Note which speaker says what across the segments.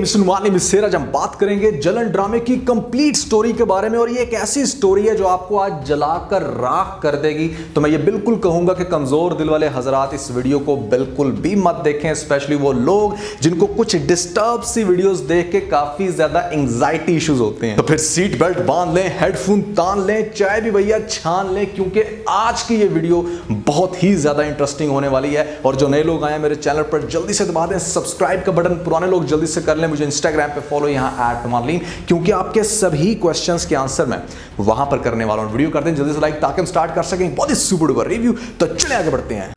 Speaker 1: Mister Numani मिसेर, आज हम बात करेंगे जलन ड्रामे की कंप्लीट स्टोरी के बारे में। और ये एक ऐसी स्टोरी है जो आपको आज जलाकर राख कर देगी। तो मैं ये बिल्कुल कहूंगा कि कमजोर दिल वाले हजरात इस वीडियो को बिल्कुल भी मत देखें, स्पेशली वो लोग जिनको कुछ डिस्टर्ब सी वीडियोस देख के काफी ज्यादा एंजाइटी इश्यूज होते हैं। तो फिर सीट बेल्ट बांध लें, हेडफोन तान लें, चाय भी भैया छान लें, क्योंकि आज की ये वीडियो बहुत ही ज्यादा इंटरेस्टिंग होने वाली है। और जो नए लोग आए मेरे चैनल पर जल्दी से दबा दें सब्सक्राइब का बटन, पुराने लोग जल्दी से कर लें मुझे इंस्टाग्राम पे फॉलो यहाँ @नुमानलीन, क्योंकि आपके सभी क्वेश्चंस के आंसर मैं वहां पर करने वाला हूं। वीडियो कर दें जल्दी से लाइक ताकि हम स्टार्ट कर सकें बहुत ही सुपर डुपर रिव्यू। तो चलिए आगे बढ़ते हैं।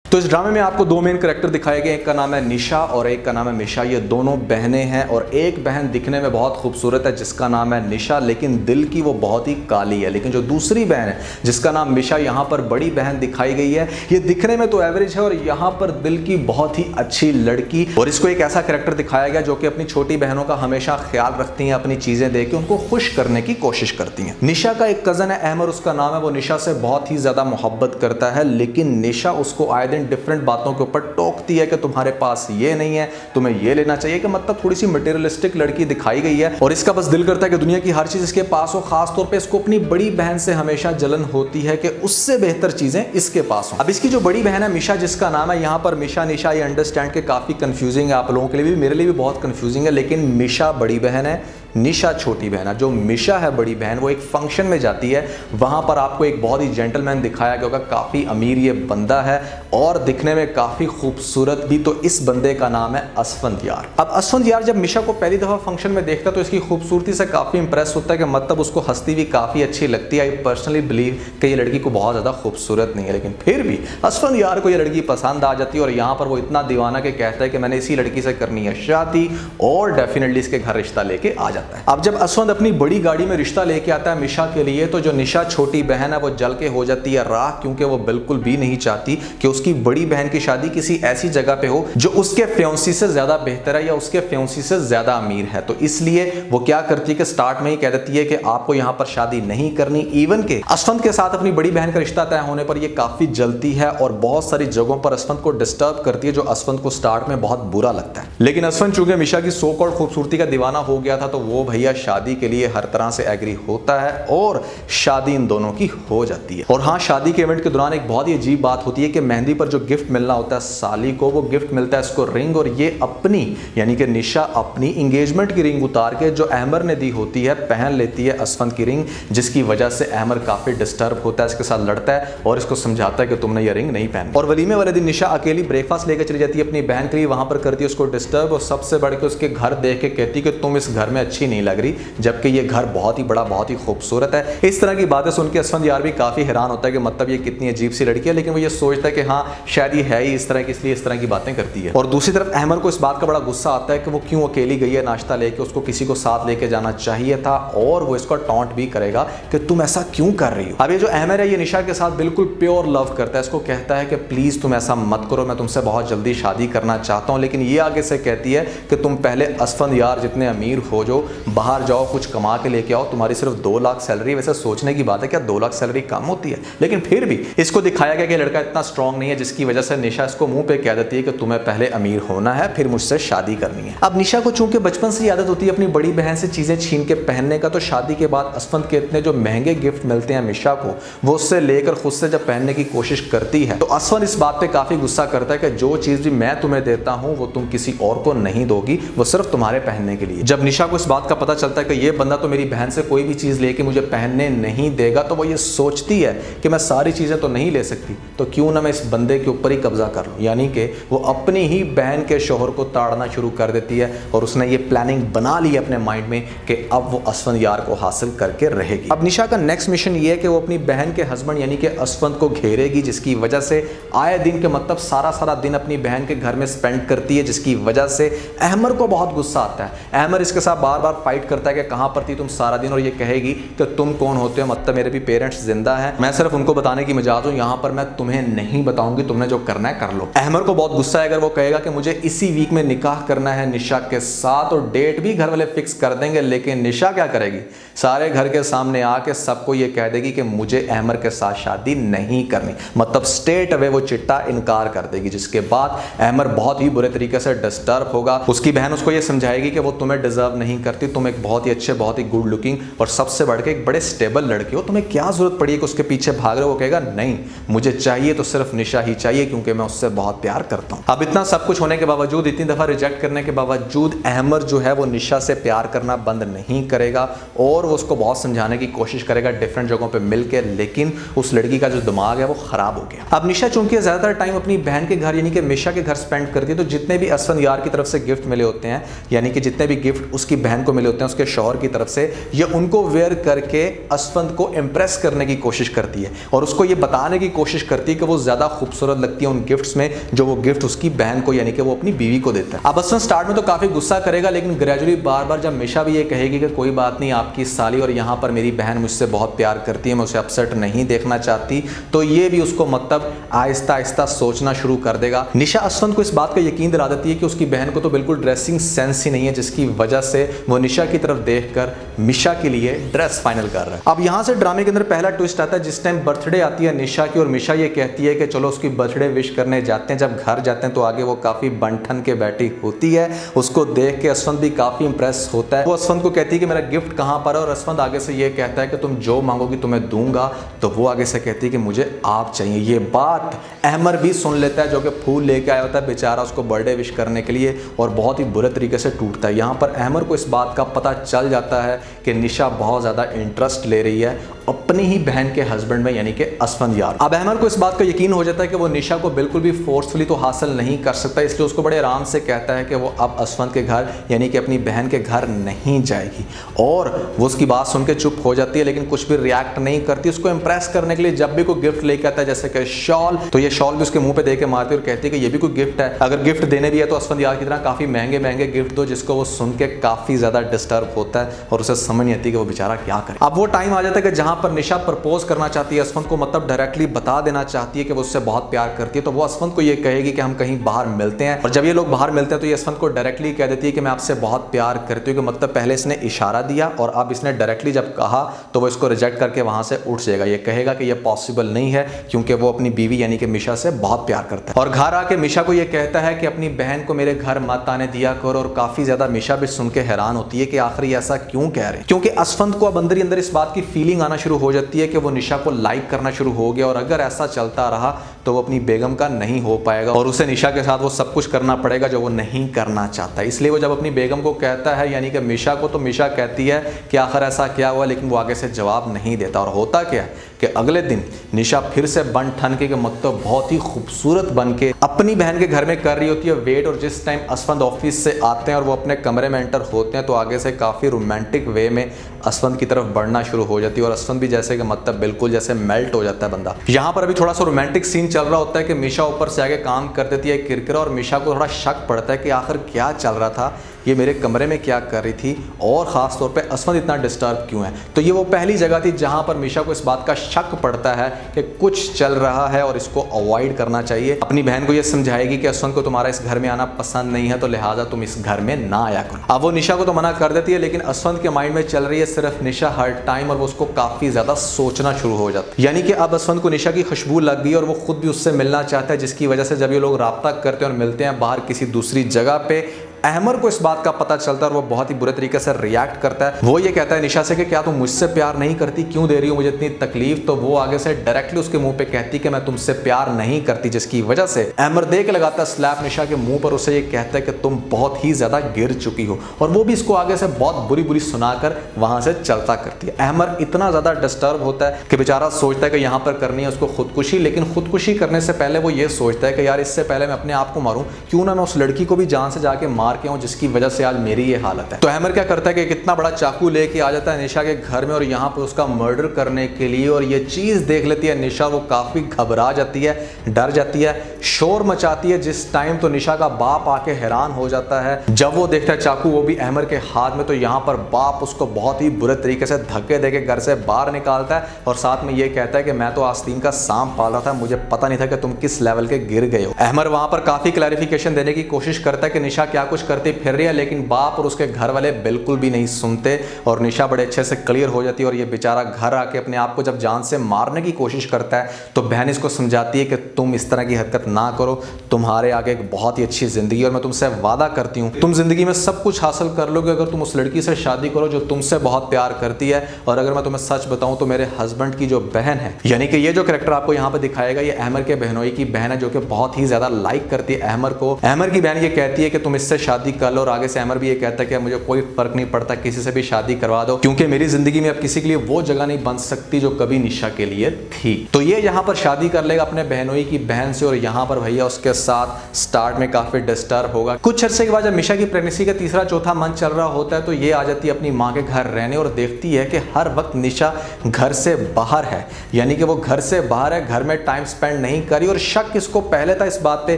Speaker 1: तो इस ड्रामे में आपको दो मेन कैरेक्टर दिखाए गए, एक का नाम है निशा और एक का नाम है मिशा। ये दोनों बहनें हैं और एक बहन दिखने में बहुत खूबसूरत है जिसका नाम है निशा, लेकिन दिल की वो बहुत ही काली है। लेकिन जो दूसरी बहन है जिसका नाम मिशा, यहाँ पर बड़ी बहन दिखाई गई है, ये दिखने में तो एवरेज है और यहाँ पर दिल की बहुत ही अच्छी लड़की। और इसको एक ऐसा कैरेक्टर दिखाया गया जो कि अपनी छोटी बहनों का हमेशा ख्याल रखती हैं, अपनी चीजें देके उनको खुश करने की कोशिश करती हैं। निशा का एक कजन है अहमर, उसका नाम है, वो निशा से बहुत ही ज्यादा मोहब्बत करता है, लेकिन निशा उसको आए दिन डिफरेंट बातों के ऊपर टोकती है कि तुम्हारे पास ये नहीं है, तुम्हें ये लेना चाहिए, कि मतलब थोड़ी सी मटेरियलिस्टिक लड़की दिखाई गई है। और इसका बस दिल करता है कि दुनिया की हर चीज इसके पास हो। खास तौर पे इसको अपनी बड़ी बहन से हमेशा जलन होती है कि उससे बेहतर चीजें इसके पास हो। अब इसकी जो बड़ी बहन है मिशा जिसका नाम है, यहाँ पर मिशा निशा ये अंडरस्टैंड के काफी कंफ्यूजिंग है आप लोगों के लिए भी, मेरे लिए भी बहुत कंफ्यूजिंग है। लेकिन मिशा बड़ी बहन है, निशा छोटी बहन है। जो मिशा है बड़ी बहन, वो एक फंक्शन में जाती है, वहां पर आपको एक बहुत ही जेंटलमैन दिखाया गया होगा, काफी अमीर ये बंदा है और दिखने में काफी खूबसूरत भी। तो इस बंदे का नाम है असफंद यार। अब असफंद यार जब मिशा को पहली दफा फंक्शन में देखता है तो इसकी खूबसूरती से काफी इंप्रेस होता है, कि मतलब उसको हंसती भी काफी अच्छी लगती है। आई पर्सनली बिलीव कि ये लड़की को बहुत ज्यादा खूबसूरत नहीं है, लेकिन फिर भी असफंद यार को ये लड़की पसंद आ जाती है और यहाँ पर वो इतना दीवाना के कहता है कि मैंने इसी लड़की से करनी है शादी और डेफिनेटली इसके घर रिश्ता लेके आ जाता है। अब जब असफंद अपनी बड़ी गाड़ी में रिश्ता लेके आता है मिशा के लिए, तो जो निशा छोटी बहन है वो जल के हो जाती है राख, क्योंकि वो बिल्कुल भी नहीं चाहती कि उसकी बड़ी बहन की शादी किसी ऐसी जगह पे हो जो उसके फ्योंसी से ज्यादा बेहतर है या उसके फ्योंसी से ज्यादा अमीर है। तो इसलिए वो क्या करती है कि स्टार्ट में ही कह देती है कि आपको यहाँ पर शादी नहीं करनी। इवन के असफंद के साथ अपनी बड़ी बहन का रिश्ता तय होने पर ये काफी जलती है और बहुत सारी जगहों पर असफंद को डिस्टर्ब करती है, जो असफंद को स्टार्ट में बहुत बुरा लगता है। लेकिन असफंद चूंकि मिशा की सो कॉल्ड खूबसूरती का दीवाना हो गया था, तो वो भैया शादी के लिए हर तरह से एग्री होता है और शादी इन दोनों की हो जाती है। और हाँ, शादी के इवेंट के दौरान एक बहुत ही अजीब बात होती है कि मेहंदी पर जो गिफ्ट मिलना होता है साली को, वो गिफ्ट मिलता है इसको रिंग, और ये अपनी यानी कि निशा अपनी एंगेजमेंट की रिंग उतार के जो अहमर ने दी होती है पहन लेती है असफंद की रिंग, जिसकी वजह से अहमर काफी डिस्टर्ब होता है, इसके साथ लड़ता है और इसको समझाता है कि तुमने ये रिंग नहीं पहनी। और वलीमे वाले दिन निशा अकेली ब्रेकफास्ट लेकर चली जाती है अपनी बहन के लिए, वहां पर करती है उसको डिस्टर्ब और सबसे बढ़ के उसके घर देख के कहती है कि तुम इस घर में अच्छी नहीं लग रही, जबकि ये घर बहुत ही बड़ा बहुत ही खूबसूरत है। इस तरह की बातें सुन के असफंद यार भी काफी हैरान होता है कि मतलब ये कितनी अजीब सी लड़की है, लेकिन वो ये सोचता है कि हाँ शायद ये है ही इस तरह की, इसलिए इस तरह की बातें करती है। और दूसरी तरफ अहमर को इस बात का बड़ा गुस्सा आता है कि वो क्यों अकेली गई है नाश्ता लेके, उसको किसी को साथ लेके जाना चाहिए था, और वो इसको टॉन्ट भी करेगा कि तुम ऐसा क्यों कर रही हो। अब ये जो अहमर है ये निशा के साथ बिल्कुल प्योर लव करता है, इसको कहता है कि प्लीज तुम ऐसा मत करो, मैं तुमसे बहुत जल्दी शादी करना चाहता हूँ। लेकिन ये आगे से कहती है कि तुम पहले असफंद यार जितने अमीर हो जो बाहर जाओ, कुछ कमा के लेके आओ, तुम्हारी सिर्फ 2 लाख सैलरी। वैसे सोचने की बात है क्या 2 लाख सैलरी कम होती है, लेकिन फिर भी इसको दिखाया गया कि लड़का इतना स्ट्रांग नहीं है, जिसकी वजह से निशा इसको मुंह पे कह देती है कि तुम्हें पहले अमीर होना है फिर मुझसे शादी करनी है। अब निशा को चूंकि बचपन से आदत होती है अपनी बड़ी बहन से चीजें छीन के पहनने का, तो शादी के बाद असफंद के इतने जो महंगे गिफ्ट मिलते हैं मिशा को, वो उससे लेकर खुद से जब पहनने की कोशिश करती है, तो असफंद इस बात पे काफी गुस्सा करता है कि जो चीज भी मैं तुम्हें देता हूं वो तुम किसी और को नहीं दोगी, वो सिर्फ तुम्हारे पहनने के लिए। जब निशा को इस बात का पता चलता है कि ये बंदा तो मेरी बहन से कोई भी चीज लेके मुझे पहनने नहीं देगा, तो वो ये सोचती है कि मैं सारी चीजें तो नहीं ले सकती, तो क्यों ना मैं इस बंदे के ऊपर ही कब्जा कर लूं। यानी कि वो अपनी ही बहन के शोहर को ताड़ना शुरू कर देती है और उसने ये प्लानिंग बना ली अपने माइंड में कि अब वो असफंद यार को हासिल करके रहेगी। अब निशा का नेक्स्ट मिशन ये है कि वो अपनी बहन के हस्बैंड यानी कि असफंद को घेरेगी, जिसकी वजह से आए दिन के मतलब सारा दिन अपनी बहन के घर में स्पेंड करती है, जिसकी वजह से अहमर को बहुत गुस्सा आता है। अहमर इसके साथ बार बार फाइट करता है कि कहाँ पर थी तुम सारा दिन, और ये कहेगी कि तुम कौन होते हो, मतलब मेरे भी पेरेंट्स जिंदा हैं, मैं सिर्फ उनको बताने की मिजाज हूँ, यहाँ पर मैं तुम्हें नहीं बताऊंगी, तुमने जो करना है कर लो। अहमर को बहुत गुस्सा है अगर वो कहेगा कि मुझे इसी वीक में निकाह करना है निशा के साथ, और डेट भी घर वाले फिक्स कर देंगे, लेकिन निशा क्या करेगी, सारे घर के सामने आके सबको ये कह देगी कि मुझे अहमर के साथ शादी नहीं करनी, मतलब स्ट्रेट अवे वो चिट्टा इनकार कर देगी। जिसके बाद अहमर बहुत ही बुरे तरीके से डिस्टर्ब होगा। उसकी बहन उसको ये समझाएगी कि वो तुम्हें डिजर्व नहीं करती, तुम एक बहुत ही अच्छे, बहुत ही गुड लुकिंग और सबसे बढ़ के एक बड़े स्टेबल लड़के हो, तुम्हें क्या जरूरत पड़ी है कि उसके पीछे भाग रहे हो। वो कहेगा नहीं, मुझे चाहिए तो सिर्फ निशा ही चाहिए, क्योंकि मैं उससे बहुत प्यार करता हूं। अब इतना सब कुछ होने के बावजूद, इतनी दफा रिजेक्ट करने के बावजूद अहमर जो है वो निशा से प्यार करना बंद नहीं करेगा, और वो उसको बहुत समझाने की कोशिश करेगा डिफरेंट जगहों पे मिलकर, लेकिन उस लड़की का जो दिमाग है वो खराब हो गया। अब निशा चूंकि ज्यादातर टाइम अपनी बहन के घर यानी कि मिशा के घर स्पेंड करती है, तो जितने भी असफंद यार की तरफ से गिफ्ट मिले होते हैं, यानी कि जितने भी गिफ्ट उसकी बहन को मिले होते हैं उसके शौहर की तरफ से, ये उनको वेयर करके असफंद को इंप्रेस करने की कोशिश करती है, और उसको ये बताने की कोशिश करती है कि वो ज्यादा खूबसूरत लगती है उन गिफ्ट्स में जो वो गिफ्ट उसकी बहन को यानी कि वो अपनी बीवी को देता है। अब असफंद स्टार्ट में तो काफी गुस्सा करेगा, लेकिन ग्रेजुअली बार बार जब मिशा भी ये कहेगी कि कोई बात नहीं, आपकी साली और यहाँ पर मेरी बहन मुझसे बहुत प्यार करती है, मैं उसे अपसेट नहीं देखना चाहती, तो ये भी उसको मतलब आहिस्ता आहिस्ता सोचना शुरू कर देगा। निशा असफंद को इस बात का यकीन दिला देती है कि उसकी बहन को तो बिल्कुल ड्रेसिंग सेंस ही नहीं है, जिसकी वजह से वो निशा की तरफ देखकर मिशा के लिए ड्रेस फाइनल कर रहा है। अब यहाँ से ड्रामे के अंदर पहला ट्विस्ट आता है, जिस टाइम बर्थडे आती है निशा की, और मिशा ये कहती है कि चलो उसकी बर्थडे विश करने जाते हैं। जब घर जाते हैं तो आगे वो काफी बंठन के बैठी होती है, उसको देख के असफंद भी काफी इंप्रेस होता है। वो असफंद को कहती है कि मेरा गिफ्ट कहाँ पर है, और असफंद आगे से ये कहता है कि तुम जो मांगोगी तुम्हें दूंगा, तो वो आगे से कहती है कि मुझे आप चाहिए। ये बात अहमर भी सुन लेता है, जो कि फूल लेके आया होता है बेचारा उसको बर्थडे विश करने के लिए, और बहुत ही बुरे तरीके से टूटता है। यहाँ पर अहमर को इस बात का पता चल जाता है कि निशा बहुत ज़्यादा इंटरेस्ट ले रही है अपनी ही बहन के हस्बैंड में यानी कि असफंद यार। अब अहमर को इस बात का यकीन हो जाता है कि वो निशा को बिल्कुल भी फोर्सफुली तो हासिल नहीं कर सकता, इसलिए उसको बड़े आराम से कहता है कि वो अब असफंद के घर यानी कि अपनी बहन के घर नहीं जाएगी, और वो उसकी बात सुन के चुप हो जाती है, लेकिन कुछ भी रिएक्ट नहीं करती। उसको इंप्रेस करने के लिए जब भी कोई गिफ्ट लेकर आता है, जैसे कि शॉल, तो ये शॉल भी उसके मुंह पे दे के मारती है और कहती है कि ये भी कोई गिफ्ट है, अगर गिफ्ट देने भी है तो असफंद यार की तरह काफी महंगे महंगे गिफ्ट दो, जिसको वो सुन के काफी ज्यादा डिस्टर्ब होता है और उसे समझ नहीं आती कि वो बेचारा क्या करे। अब वो टाइम आ जाता है कि जहां पर निशा प्रपोज करना चाहती है असफंद को, मतलब डायरेक्टली बता देना चाहती है कि वो उससे बहुत प्यार करती है, तो वो असफंद को ये कहेगी कि हम कहीं बाहर मिलते हैं। और जब ये लोग बाहर मिलते हैं तो ये असफंद को डायरेक्टली कह देती है कि मैं आपसे बहुत प्यार करती हूँ, कि मतलब पहले इसने इशारा दिया और अब इसने डायरेक्टली जब कहा तो वो इसको रिजेक्ट करके वहां से उठ जाएगा। ये कहेगा कि ये पॉसिबल नहीं है, क्योंकि वो अपनी बीवी यानी कि मिशा से बहुत प्यार करता है। और घर आके मिशा को ये कहता है कि अपनी बहन को मेरे घर मत आने दिया करो, और काफी ज्यादा मिशा भी सुन के हैरान होती है कि आखिर ऐसा क्यों कह रहे हैं, क्योंकि असफंद को अब अंदर ही अंदर इस बात की फीलिंग आना शुरू हो जाती है कि वो निशा को लाइक करना शुरू हो गया, और अगर ऐसा चलता रहा तो वो अपनी बेगम का नहीं हो पाएगा, और उसे निशा के साथ वो सब कुछ करना पड़ेगा जो वो नहीं करना चाहता। इसलिए वो जब अपनी बेगम को कहता है यानी कि मिशा को, तो मिशा कहती है कि आखिर ऐसा क्या हुआ, लेकिन वो आगे से जवाब नहीं देता। और होता क्या है कि अगले दिन निशा फिर से बन ठन के मतलब बहुत ही खूबसूरत बन के अपनी बहन के घर में कर रही होती है वेट, और जिस टाइम असफंद ऑफिस से आते हैं और वो अपने कमरे में एंटर होते हैं तो आगे से काफ़ी रोमांटिक वे में असफंद की तरफ बढ़ना शुरू हो जाती है, और असफंद भी जैसे कि मतलब बिल्कुल जैसे मेल्ट हो जाता है बंदा। यहाँ पर अभी थोड़ा सा रोमांटिक सीन चल रहा होता है कि मिशा ऊपर से आगे काम कर देती है किरकिरा, और मिशा को थोड़ा शक पड़ता है कि आखिर क्या चल रहा था, ये मेरे कमरे में क्या कर रही थी, और ख़ास तौर पे असफंद इतना डिस्टर्ब क्यों है। तो ये वो पहली जगह थी जहाँ पर मिशा को इस बात का शक पड़ता है कि कुछ चल रहा है और इसको अवॉइड करना चाहिए। अपनी बहन को ये समझाएगी कि असफंद को तुम्हारा इस घर में आना पसंद नहीं है, तो लिहाजा तुम इस घर में ना आया करो। अब वो निशा को तो मना कर देती है, लेकिन असफंद के माइंड में चल रही है सिर्फ निशा हर टाइम, और वो उसको काफ़ी ज़्यादा सोचना शुरू हो जाता है। यानी कि अब असफंद को निशा की खुशबू लग गई और वो खुद भी उससे मिलना चाहता है, जिसकी वजह से जब ये लोग राब्ता करते हैं और मिलते हैं बाहर किसी दूसरी जगह पे, अहमर को इस बात का पता चलता है और वो बहुत ही बुरे तरीके से रिएक्ट करता है। वो ये कहता है निशा से कि क्या तुम मुझसे प्यार नहीं करती, क्यों दे रही हो मुझे इतनी तकलीफ। तो वो आगे से डायरेक्टली उसके मुंह पे कहती कि मैं तुमसे प्यार नहीं करती, जिसकी वजह से अहमर दे के लगाता है स्लैप निशा के मुंह पर। उसे ये कहता है कि तुम बहुत ही ज्यादा गिर चुकी हो, और वो भी इसको आगे से बहुत बुरी बुरी सुनाकर वहां से चलता करती है। अहमर इतना ज्यादा डिस्टर्ब होता है कि बेचारा सोचता है कि यहाँ पर करनी है उसको खुदकुशी, लेकिन खुदकुशी करने से पहले वो ये सोचता है कि यार इससे पहले मैं अपने आप को मारूं, क्यों ना मैं उस लड़की को भी जान से जाके मार के हूँ, जिसकी वजह से आज मेरी ये हालत है। तो अहमर क्या करता है कि कितना बड़ा चाकू लेके आ जाता है निशा के घर में और यहाँ पर उसका मर्डर करने के लिए, और ये चीज़ देख लेती है निशा। वो काफ़ी घबरा जाती है, डर जाती है, शोर मचाती है जिस टाइम। तो निशा का बाप आके हैरान हो जाता है जब वो देखता है चाकू वो भी अहमर के हाथ में। तो यहाँ पर बाप उसको बहुत ही बुरे तरीके से धक्के देके घर से बाहर निकालता है और साथ में ये कहता है कि मैं तो आस्तीन का सांप पाला था, मुझे पता नहीं था कि तुम किस लेवल के गिर गए हो। अहमर वहां पर काफी क्लैरिफिकेशन देने की कोशिश करता है कि निशा क्या कुछ करती फिर रही है, लेकिन बाप और उसके घर वाले बिल्कुल भी नहीं सुनते और निशा बड़े अच्छे से क्लियर हो जाती है। और ये बेचारा घर आके अपने आप को जब जान से मारने की कोशिश करता है तो बहन इसको समझाती है कि तुम इस तरह की हरकत ना करो, तुम्हारे आगे एक बहुत ही अच्छी जिंदगी और मैं तुमसे वादा करती हूँ तुम जिंदगी में सब कुछ हासिल कर लोगे अगर तुम उस लड़की से शादी करो जो तुमसे बहुत प्यार करती है। और अगर मैं तुम्हें सच बताऊं तो मेरे हस्बैंड की जो बहन है, यानी कि ये जो कैरेक्टर आपको यहाँ पे दिखाएगा, ये अहमर के बहनोई की बहन है जो कि बहुत ही ज्यादा लाइक करती है अहमर को। अहमर की बहन ये कहती है कि तुम इससे शादी कर लो और आगे से अहमर भी ये कहता है कि मुझे कोई फर्क नहीं पड़ता, किसी से भी शादी करवा दो, क्योंकि मेरी जिंदगी में अब किसी के लिए वो जगह नहीं बन सकती जो कभी निशा के लिए थी। तो ये यहाँ पर शादी कर लेगा अपने बहनोई की बहन से और यहाँ पर भैया उसके साथ स्टार्ट में काफी डिस्टर्ब होगा। कुछ अर्से के बाद जब निशा की प्रेगनेंसी का तीसरा चौथा मंथ चल रहा होता है तो ये आ जाती है अपनी माँ के घर रहने और देखती है कि हर वक्त निशा घर से बाहर है, यानी कि वो घर से बाहर है, घर में टाइम स्पेंड नहीं करी। और शक इसको पहले था इस बात पे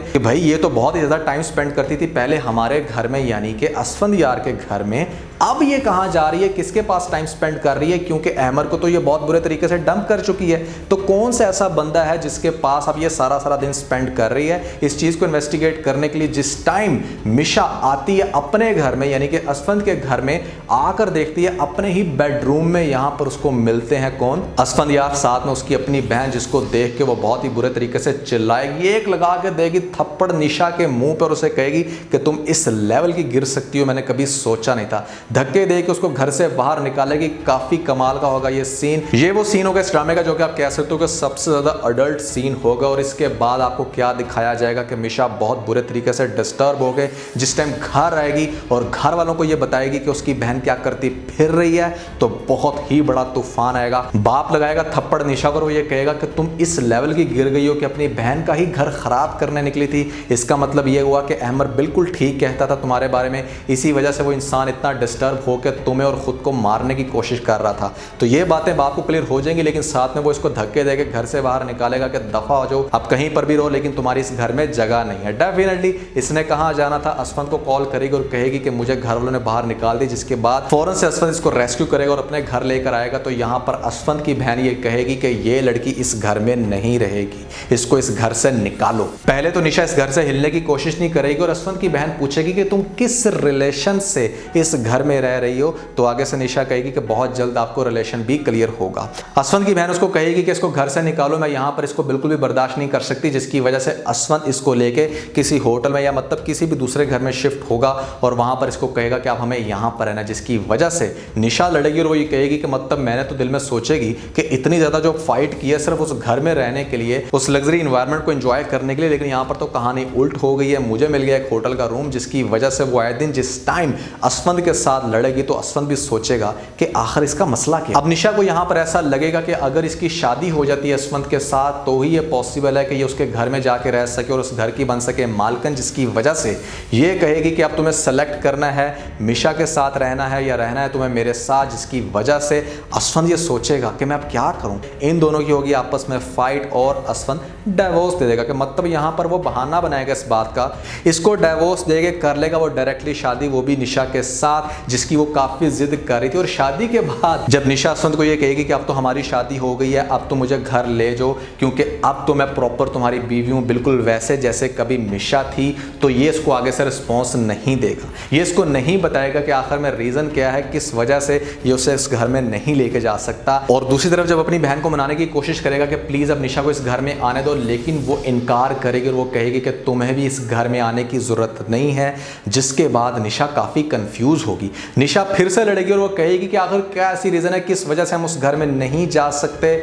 Speaker 1: कि भाई ये तो बहुत ही ज्यादा टाइम स्पेंड करती थी पहले हमारे घर में, यानी कि असफंदयार के घर में, अब ये कहां जा रही है, किसके पास टाइम स्पेंड कर रही है, क्योंकि अहमर को तो ये बहुत बुरे तरीके से डंप कर चुकी है। तो कौन सा ऐसा बंदा है जिसके पास अब ये सारा दिन स्पेंड कर रही है। इस चीज को इन्वेस्टिगेट करने के लिए जिस टाइम मिशा आती है अपने घर में, यानी कि असफंद के घर में, आकर देखती है अपने ही बेडरूम में यहां पर उसको मिलते हैं कौन, असफंदयार, साथ में उसकी अपनी बहन, जिसको देख के वो बहुत ही बुरे तरीके से चिल्लाएगी, एक लगा के देगी थप्पड़ निशा के मुंह पर, उसे कहेगी कि तुम इस लेवल की गिर सकती हो, मैंने कभी सोचा नहीं था। धक्के दे के उसको घर से बाहर निकालेगी। काफी कमाल का होगा ये सीन। ये वो सीन होगा इस ड्रामे का जो कि आप कह सकते हो कि सबसे ज्यादा अडल्ट सीन होगा। और इसके बाद आपको क्या दिखाया जाएगा कि मिशा बहुत बुरे तरीके से डिस्टर्ब हो गए जिस टाइम घर आएगी और घर वालों को ये बताएगी कि उसकी बहन क्या करती फिर रही है, तो बहुत ही बड़ा तूफान आएगा। बाप लगाएगा थप्पड़ निशा पर, वो ये कहेगा कि तुम इस लेवल की गिर गई हो कि अपनी बहन का ही घर खराब करने निकली थी। इसका मतलब ये हुआ कि अहमर बिल्कुल ठीक कहता था तुम्हारे बारे में, इसी वजह से वो इंसान इतना डिस्टर्ब होकर तुम्हें और खुद को मारने की कोशिश कर रहा था। तो ये बातें बाप को क्लियर हो जाएंगी, लेकिन साथ में वो इसको धक्के देके घर से बाहर निकालेगा कि दफा हो जाओ, अब कहीं पर भी रहो, लेकिन तुम्हारी इस घर में जगह नहीं है। डेफिनेटली इसने कहाँ जाना था, असफंद को कॉल करेगी और कहेगी कि मुझे घर वालों ने बाहर निकाल दी, जिसके बाद फौरन से असफंद इसको रेस्क्यू करेगा और अपने घर लेकर आएगा। तो यहाँ पर असफंद की बहन ये कहेगी कि ये लड़की इस घर में नहीं रहेगी, इसको इस घर से निकालो। पहले तो निशा इस घर से हिलने की कोशिश नहीं करेगी और असफंद की बहन पूछेगी कि तुम किस रिलेशन से इस घर में रह रही हो। तो आगे से निशा कहेगी कि बहुत जल्द आपको रिलेशन भी क्लियर होगा। असफंद की बहन उसको कहेगी कि इसको घर से निकालो, मैं यहाँ पर इसको बिल्कुल भी बर्दाश्त नहीं कर सकती, जिसकी वजह से असफंद इसको लेके किसी होटल में या मतलब किसी भी दूसरे घर में शिफ्ट होगा और वहां पर इसको कहेगा कि आप हमें यहाँ पर रहना, जिसकी वजह से निशा लड़ेगी और वो ये कहेगी कि मतलब मैंने तो दिल में सोचेगी कि इतनी ज्यादा जो फाइट की है सिर्फ उस घर में रहने के लिए, उस लग्जरी इन्वायरमेंट को एंजॉय करने के लिए, लेकिन यहाँ पर तो कहानी उल्ट हो गई है, मुझे मिल गया एक होटल का रूम, जिसकी वजह से वो आए दिन जिस टाइम असफंद के साथ लड़ेगी तो असफंद भी सोचेगा कि आखिर इसका मसला क्या। अब निशा को यहाँ पर ऐसा लगेगा कि अगर इसकी शादी हो जाती है असफंद के साथ तो ही ये पॉसिबल है कि ये उसके घर में जाके रह सके और उस घर की बन सके मालकन, जिसकी वजह से ये कहेगी कि अब तुम्हें सेलेक्ट करना है मिशा के साथ रहना है या रहना है तुम्हें मेरे साथ, जिसकी वजह से असफंद ये सोचेगा कि मैं अब क्या करूं। इन दोनों की होगी आपस में फाइट और असफंद डिवोर्स दे देगा, कि मतलब यहाँ पर वो बहाना बनाएगा इस बात का, इसको डिवोर्स देके कर लेगा वो डायरेक्टली शादी, वो भी निशा के साथ, जिसकी वो काफी जिद कर रही थी। और शादी के बाद जब निशा असफंद को ये कहेगी कि अब तो हमारी शादी हो गई है, अब तो मुझे घर ले जाओ, क्योंकि अब तो मैं प्रॉपर तुम्हारी बीवी हूं, बिल्कुल वैसे जैसे कभी मिशा थी, तो ये इसको आगे से रिस्पॉन्स नहीं देगा। ये इसको नहीं बताएगा कि आखिर में रीजन क्या है, किस वजह से ये उसे इस घर में नहीं लेके जा सकता। और दूसरी तरफ जब अपनी बहन को मनाने की कोशिश करेगा कि प्लीज अब निशा को इस घर में आने दो, लेकिन वो इनकार करेगी और वो कहेगी कि तुम्हें भी इस घर में आने की जरूरत नहीं है, जिसके बाद निशा काफी कंफ्यूज होगी। निशा फिर से लड़ेगी और वो कहेगी कि आखिर क्या ऐसी रीजन है किस वजह से हम उस घर में नहीं जा सकते।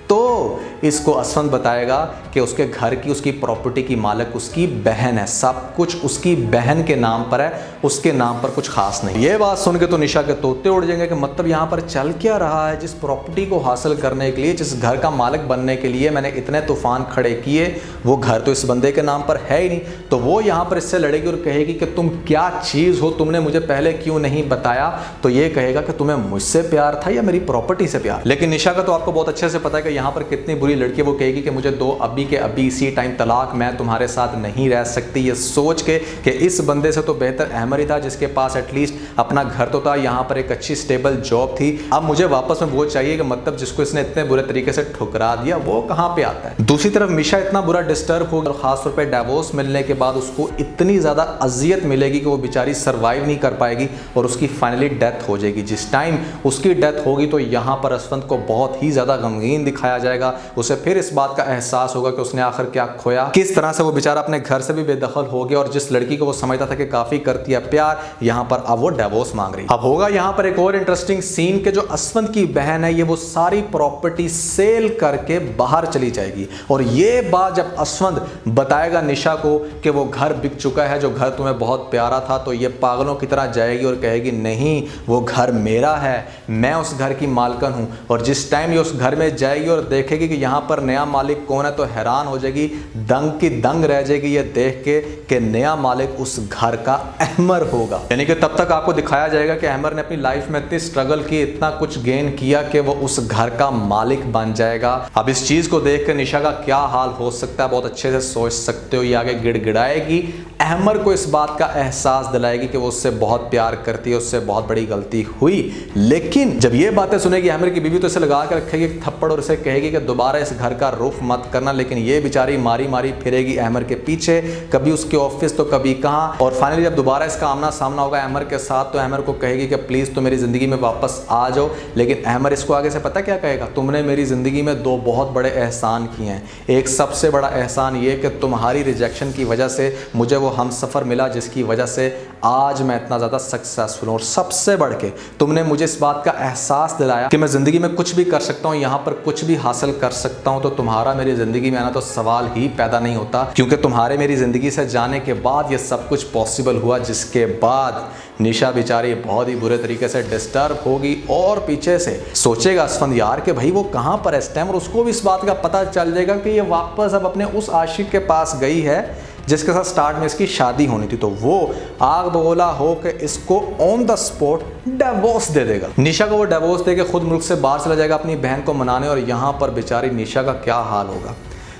Speaker 1: तो इसको असफंद बताएगा कि उसके घर की, उसकी प्रॉपर्टी की मालिक उसकी बहन है, सब कुछ उसकी बहन के नाम पर है, उसके नाम पर कुछ खास नहीं। ये बात सुन के तो निशा के तोते उड़ जाएंगे कि मतलब यहाँ पर चल क्या रहा है। जिस प्रॉपर्टी को हासिल करने के लिए, जिस घर का मालिक बनने के लिए मैंने इतने तूफान खड़े किए, वो घर तो इस बंदे के नाम पर है ही नहीं। तो वो यहाँ पर इससे लड़ेगी और कहेगी कि तुम क्या चीज़ हो, तुमने मुझे पहले क्यों नहीं बताया। तो ये कहेगा कि तुम्हें मुझसे प्यार था या मेरी प्रॉपर्टी से प्यार। लेकिन निशा का तो आपको बहुत अच्छे से पता है कि यहाँ पर कितनी बुरी लड़की। वो कहेगी कि मुझे दो अभी के अभी इसी टाइम तलाक, मैं तुम्हारे साथ नहीं रह सकती। ये सोच के कि इस बंदे से तो बेहतर अहमर ही था, जिसके पास एटलीस्ट अपना घर तो था, यहाँ पर एक अच्छी स्टेबल जॉब थी। अब मुझे वापस में वो चाहिए कि मतलब जिसको इसने इतने बुरे तरीके से ठुकरा दिया वो कहाँ पे आता है। दूसरी तरफ मिशा इतना बुरा डिस्टर्ब होगा और खासतौर पर डिवोर्स मिलने के बाद उसको इतनी ज़्यादा अजियत मिलेगी कि वो बेचारी सर्वाइव नहीं कर पाएगी और उसकी फाइनली डेथ हो जाएगी। जिस टाइम उसकी डेथ होगी तो यहाँ पर असफंद को बहुत ही ज़्यादा गमगीन दिखाया जाएगा। उसे फिर इस बात का एहसास होगा कि उसने आखिर क्या खोया, किस तरह से वो बेचारा अपने घर से भी बेदखल हो गया और जिस लड़की को वो समझता था कि काफी करती है प्यार, यहाँ पर अब वो डिवोर्स मांग रही। अब होगा यहाँ पर एक और इंटरेस्टिंग सीन कि जो असफंद की बहन है ये वो सारी प्रॉपर्टी सेल करके बाहर चली जाएगी और ये बात जब असफंद बताएगा निशा को कि वो घर बिक चुका है, जो घर तुम्हें बहुत प्यारा था, तो ये पागलों की तरह जाएगी और कहेगी नहीं वो घर मेरा है, मैं उस घर की मालकन हूँ। और जिस टाइम ये उस घर में जाएगी और देखेगी कि यहाँ पर नया मालिक कौन है तो हैरान हो जाएगी, दंग की दंग रह जाएगी ये देख के कि नया मालिक उस घर का अहमर होगा। यानी कि तब तक आपको दिखाया जाएगा कि अहमर ने अपनी लाइफ में इतनी स्ट्रगल की, इतना कुछ गेन किया कि वो उस घर का मालिक बन जाएगा। अब इस चीज को देख कर निशा का क्या हाल हो सकता है बहुत अच्छे से सोच सकते हो। ये आगे गिड़गिड़ाएगी, अहमर को इस बात का एहसास दिलाएगी कि वो उससे बहुत प्यार करती है, उससे बहुत बड़ी गलती हुई। लेकिन जब ये बातें सुनेगी अहमर की बीवी तो इसे लगा कर रखेगी एक थप्पड़ और इसे कहेगी कि दोबारा इस घर का रुख मत करना। लेकिन ये बेचारी मारी मारी फिरेगी अहमर के पीछे, कभी उसके ऑफिस तो कभी कहाँ। और फाइनली जब दोबारा इसका आमना सामना होगा अहमर के साथ तो अहमर को कहेगी कि प्लीज तो मेरी जिंदगी में वापस आ जाओ। लेकिन अहमर इसको आगे से पता क्या कहेगा, तुमने मेरी जिंदगी में दो बहुत बड़े एहसान किए हैं। एक सबसे बड़ा एहसान ये कि तुम्हारी रिजेक्शन की वजह से मुझे वो हमसफर मिला जिसकी वजह से आज मैं इतना ज़्यादा सक्सेसफुल हूँ। और सबसे बढ़ के तुमने मुझे इस बात का एहसास दिलाया कि मैं ज़िंदगी में कुछ भी कर सकता हूँ, यहाँ पर कुछ भी हासिल कर सकता हूँ। तो तुम्हारा मेरी ज़िंदगी में आना तो सवाल ही पैदा नहीं होता, क्योंकि तुम्हारे मेरी ज़िंदगी से जाने के बाद ये सब कुछ पॉसिबल हुआ। जिसके बाद निशा बेचारी बहुत ही बुरे तरीके से डिस्टर्ब होगी और पीछे से सोचेगा असफंद यार कि भाई वो कहाँ पर है इस टाइम। और उसको भी इस बात का पता चल जाएगा कि ये वापस अब अपने उस आशिक के पास गई है जिसके साथ स्टार्ट में इसकी शादी होनी थी। तो वो आग बगोला हो के इसको ऑन द स्पॉट डिवोर्स दे देगा। निशा को वो डिवोर्स दे के खुद मुल्क से बाहर चला जाएगा अपनी बहन को मनाने। और यहाँ पर बेचारी निशा का क्या हाल होगा,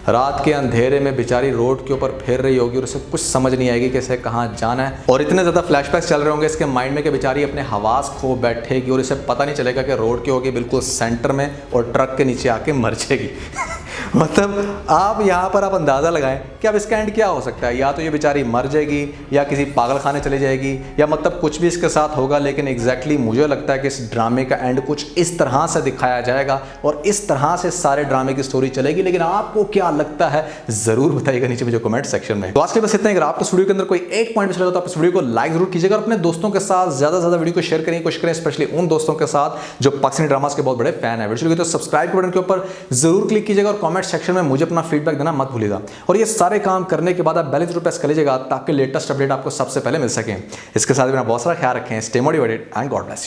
Speaker 1: रात के अंधेरे में बेचारी रोड के ऊपर फिर रही होगी और उसे कुछ समझ नहीं आएगी कि इसे कहाँ जाना है। और इतने ज़्यादा फ्लैशबैक्स चल रहे होंगे इसके माइंड में कि बेचारी अपने हवास खो बैठेगी और इसे पता नहीं चलेगा कि रोड के होगी बिल्कुल सेंटर में और ट्रक के नीचे आके मर जाएगी। मतलब आप यहाँ पर आप अंदाज़ा लगाएं कि अब इसका एंड क्या हो सकता है। या तो ये बेचारी मर जाएगी या किसी पागल खाने चली जाएगी या मतलब कुछ भी इसके साथ होगा। लेकिन एग्जैक्टली मुझे लगता है कि इस ड्रामे का एंड कुछ इस तरह से दिखाया जाएगा और इस तरह से सारे ड्रामे की स्टोरी चलेगी। लेकिन आपको क्या लगता है ज़रूर बताइएगा नीचे मुझे कमेंट सेक्शन में। तो आज के बस इतना ही। अगर आपको इस वीडियो के अंदर कोई एक पॉइंट अच्छा लगा तो आप इस वीडियो को लाइक जरूर कीजिएगा और अपने दोस्तों के साथ ज़्यादा से ज़्यादा वीडियो को शेयर करने की कोशिश करें, स्पेशली उन दोस्तों के साथ जो पाकिस्तानी ड्रामास के बहुत बड़े फैन है। वीडियो तो सब्सक्राइब बटन के ऊपर जरूर क्लिक कीजिएगा और कमेंट सेक्शन में मुझे अपना फीडबैक देना मत भूलिएगा। और ये सारे काम करने के बाद आप बेल जरूर प्रेस कर लीजिएगा ताकि लेटेस्ट अपडेट आपको सबसे पहले मिल सके। इसके साथ भी अपना बहुत सारा ख्याल रखें। Stay motivated and God bless you.